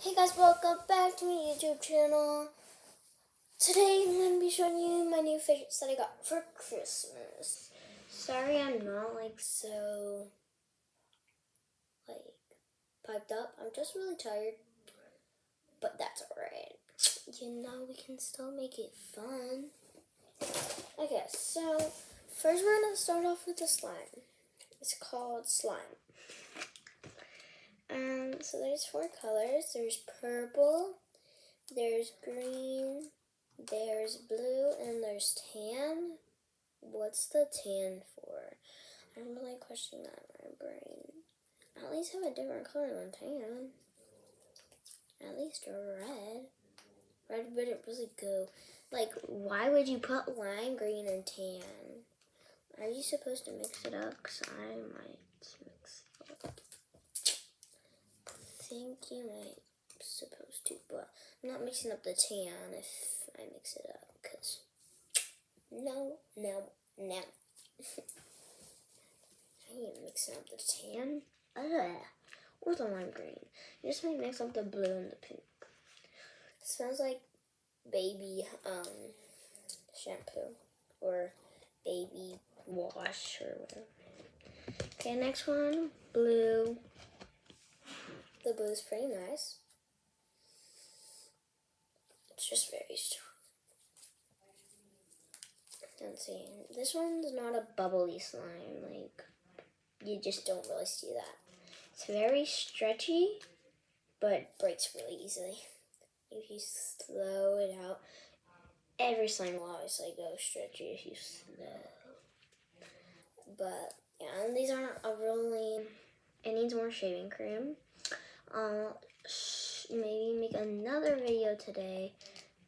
Hey guys, welcome back to my YouTube channel. Today I'm going to be showing you my new fidgets that I got for Christmas. Sorry I'm not so piped up. I'm just really tired, but that's alright. We can still make it fun. Okay, so first we're going to start off with the slime. It's called slime. So there's 4 colors. There's purple, there's green, there's blue, and there's tan. What's the tan for? I'm really questioning that in my brain. At least have a different color than tan. At least a red. Red wouldn't really go. Why would you put lime green and tan? Are you supposed to mix it up? Because I might mix it up. I think you might be supposed to, but I'm not mixing up the tan if I mix it up, because no. I ain't mixing up the tan. Or the lime green. You just might mix up the blue and the pink. It smells like baby shampoo or baby wash or whatever. Okay, next one, blue. The blue is pretty nice. It's just very strong. Let's see. This one's not a bubbly slime. You just don't really see that. It's very stretchy, but breaks really easily. If you slow it out, every slime will always go stretchy if you slow. But yeah, and these aren't really. It needs more shaving cream. Maybe make another video today,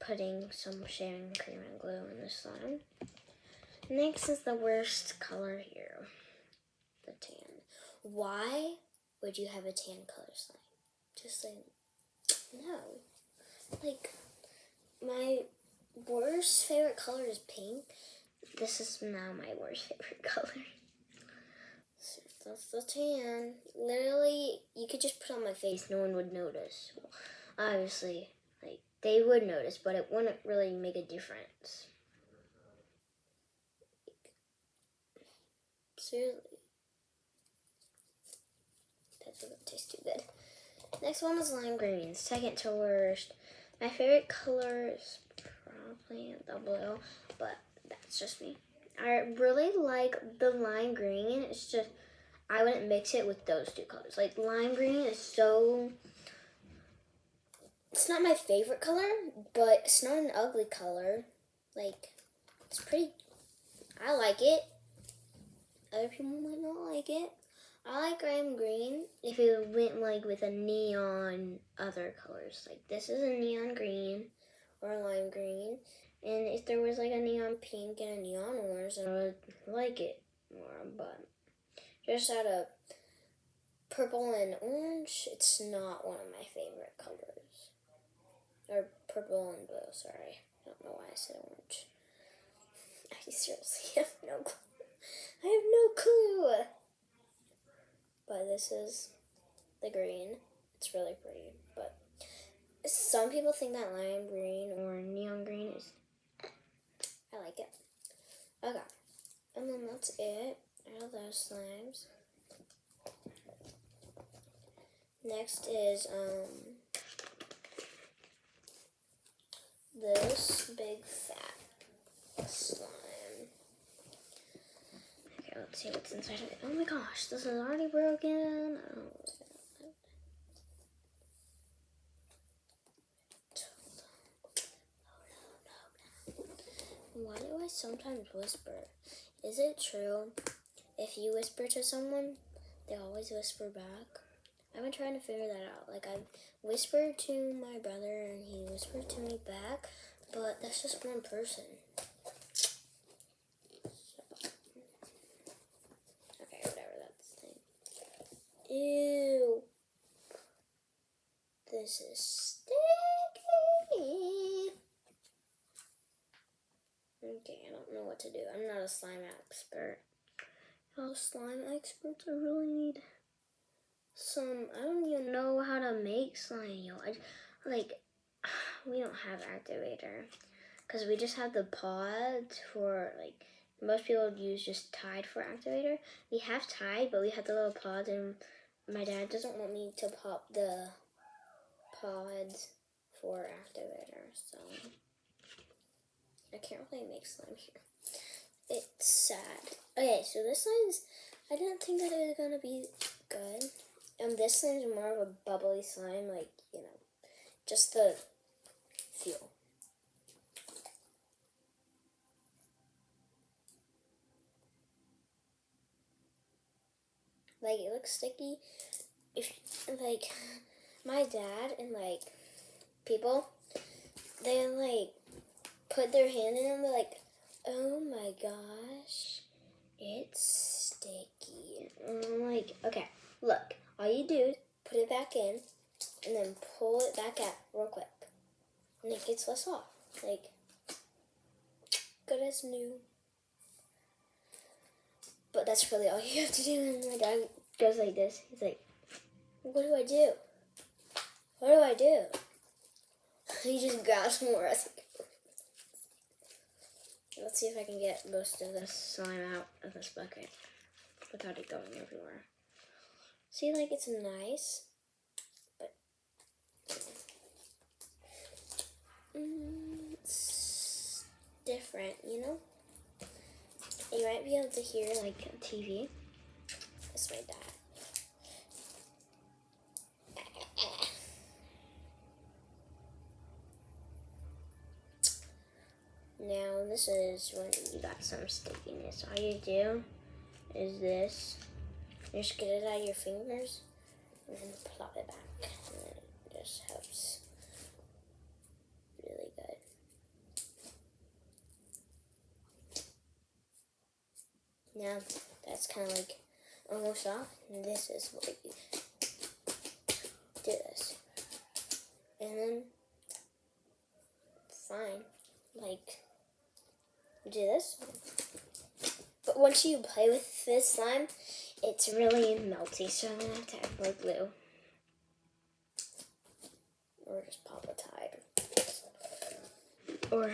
putting some shaving cream and glue in the slime. Next is the worst color here, the tan. Why would you have a tan color slime? Just no. My worst favorite color is pink. This is now my worst favorite color. So that's the tan. Literally, you could just put it on my face. No one would notice. Well, obviously, they would notice, but it wouldn't really make a difference. Seriously. That doesn't taste too good. Next one is lime green. Second to worst. My favorite color is probably the blue, but that's just me. I really like the lime green. It's just, I wouldn't mix it with those 2 colors. Lime green is so, it's not my favorite color, but it's not an ugly color. It's pretty, I like it. Other people might not like it. I like lime green if it went with a neon other colors. This is a neon green or a lime green. And if there was a neon pink and a neon orange, then I would like it more. But just out of purple and orange, it's not one of my favorite colors. Or purple and blue, sorry. I don't know why I said orange. I seriously have no clue. I have no clue. But this is the green. It's really pretty. But some people think that lime green or neon green is, I like it. Okay. And then that's it. Out of those slimes. Next is this big fat slime. Okay, let's see what's inside of it. Oh my gosh, this is already broken. Why do I sometimes whisper? Is it true if you whisper to someone, they always whisper back? I've been trying to figure that out. I've whispered to my brother and he whispered to me back, but that's just one person. Okay, whatever, that's the thing. Ew. This is sticky. Okay, I don't know what to do. I'm not a slime expert. All slime experts I really need I don't even know how to make slime, yo. We don't have activator because we just have the pod for like, most people use just Tide for activator. We have Tide, but we have the little pods, and my dad doesn't want me to pop the pods for activator, so I can't really make slime here. It's sad. Okay, so this slime's, I didn't think that it was gonna be good. This slime's more of a bubbly slime, like, you know, just the feel. Like, it looks sticky. If, like, my dad and, like, people, they, like, put their hand in it and they're like, oh my gosh, it's sticky. And I'm like, okay, look, all you do is put it back in and then pull it back out real quick. And it gets less off. Like, good as new. But that's really all you have to do. And my dad goes like this. He's like, what do I do? What do I do? He just grabs more. Let's see if I can get most of this slime out of this bucket without it going everywhere. See, like, it's nice, but it's different, you know? You might be able to hear, like, a TV. That's my dad. Now, this is when you got some stickiness. All you do is this. You just get it out of your fingers and then plop it back. And then it just helps really good. Now, that's kind of like almost off. And this is what you do this. And then, fine. Like, do this. But once you play with this slime, it's really melty, so I'm gonna have to add more glue. Or just pop a Tide. Or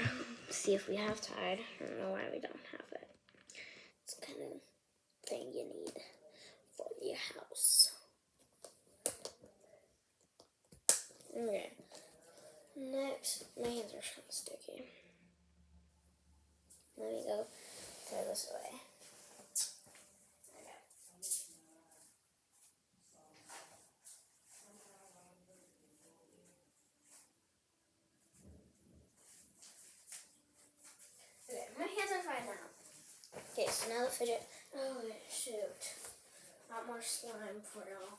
see if we have Tide. I don't know why we don't have it. It's the kind of thing you need for your house. Okay. Next, my hands are kind of sticky. Let me go throw this away. Okay, my hands are fine now. Okay, so now the fidget. Oh, shoot. Not more slime for y'all.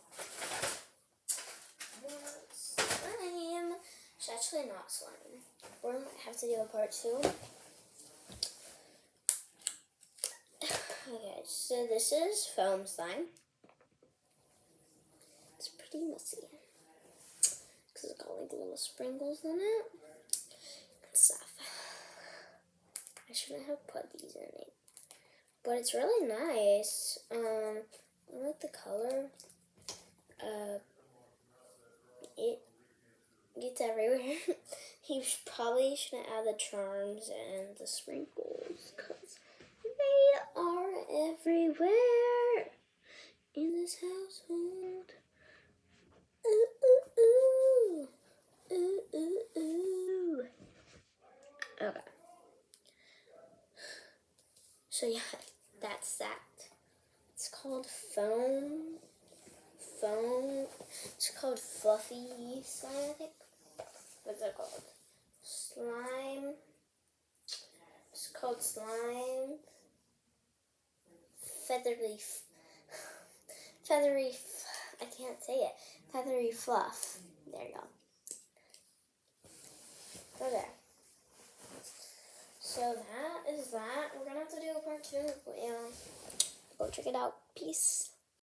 More slime. It's actually not slime. We might have to do a part 2. Okay, so this is foam slime. It's pretty messy because it's got like little sprinkles in it and stuff. I shouldn't have put these in it, but it's really nice. I like the color. It gets everywhere. You probably shouldn't add the charms and the sprinkles because they are everywhere in this household. Ooh, ooh, ooh. Ooh, ooh, ooh. Okay. So yeah, that's that. It's called foam. It's called fluffy slime, I think. What's it called? Slime. It's called slime. I can't say it. Feathery fluff. There you go. Okay. So that is that. We're gonna have to do a part 2. But yeah, go check it out. Peace.